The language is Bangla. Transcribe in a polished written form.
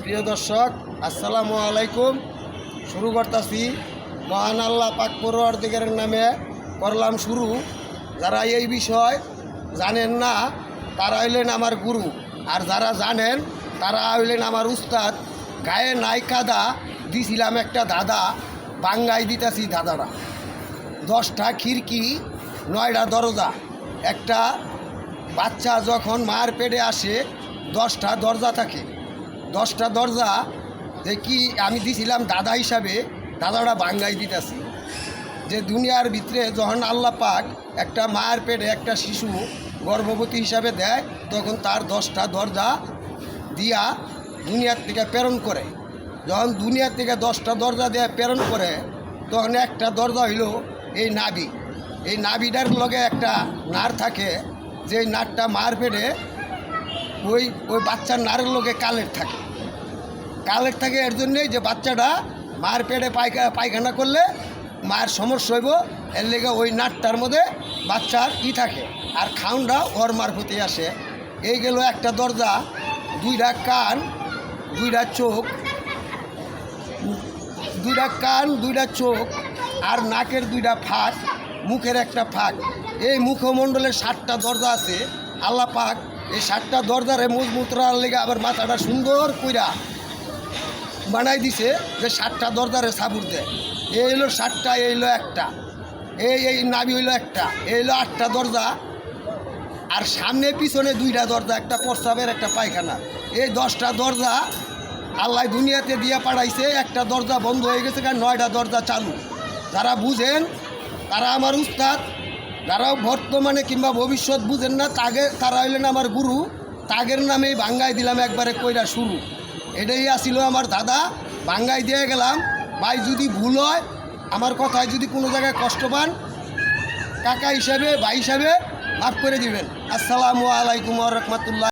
প্রিয় দর্শক, আসসালামু আলাইকুম। শুরু করতেছি মহান আল্লাহ পাক পরওয়ারদিগারের নামে করলাম শুরু। যারা এই বিষয় জানেন না তারা হইলেন আমার গুরু, আর যারা জানেন তারা হইলেন আমার উস্তাদ। গায়ে নাই কাদা দিছিলাম একটা দাদা, বাঙ্গাই দিতেছি দাদারা। 10টা খিড়কি 9টা দরজা। একটা বাচ্চা যখন মার পেটে আসে 10টা দরজা থাকে। 10টা দরজা যে কি আমি দিছিলাম দাদা হিসাবে, দাদাটা বাঙ্গাই দিতেছি। যে দুনিয়ার ভিতরে যখন আল্লাহ পাক একটা মায়ের পেটে একটা শিশু গর্ভবতী হিসাবে দেয়, তখন তার 10টা দরজা দিয়া দুনিয়ার থেকে প্রেরণ করে। যখন দুনিয়ার থেকে 10টা দরজা দিয়ে প্রেরণ করে, তখন একটা দরজা হইল এই নাভি। এই নাভিটার লগে একটা নার থাকে, যে নারটা মার পেটে ওই বাচ্চার নারের লগে কালের থাকে। এর জন্যই যে বাচ্চাটা মার পেটে পায়খানা করলে মায়ের সমস্যা হইব, এর লেগে ওই নাটটার মধ্যে বাচ্চার থাকে, আর খাউনটা ওর মারফতে আসে। এই গেল একটা দরজা। 2টা কান 2টা চোখ, 2টা কান 2টা চোখ, আর নাকের 2টা ফাঁক, মুখের একটা ফাঁক। এই মুখমণ্ডলের 7টা দরজা আছে। আল্লাহ পাক এই 7টা দরজারে মজবুত রাখার লেগে আবার মাথাটা সুন্দর কইরা বানাই দিছে, যে 7টা দরজারে সাবুর দেয়। এই হইলো 7টা, এই হইলো একটা, এই নাভি হইলো একটা, এই হইলো 8টা দরজা। আর সামনে পিছনে 2টা দরজা, একটা প্রস্রাবের একটা পায়খানা। এই 10টা দরজা আল্লাহ দুনিয়াতে দিয়ে পাঠাইছে। একটা দরজা বন্ধ হয়ে গেছে, কারণ 9টা দরজা চালু। যারা বুঝেন তারা আমার উস্তাদ, যারাও বর্তমানে কিংবা ভবিষ্যৎ বুঝেন না তারা হইলেন আমার গুরু। তাগের নামেই বাঙ্গাই দিলাম একবারে কইরা শুরু। এটাই আসিল আমার দাদা, বাঙ্গাই দিয়ে গেলাম। ভাই যদি ভুল হয়, আমার কথায় যদি কোনো জায়গায় কষ্ট পান, কাকা হিসাবে ভাই হিসাবে মাফ করে দিবেন। আসসালামু আলাইকুম ওয়া রাহমাতুল্লাহ।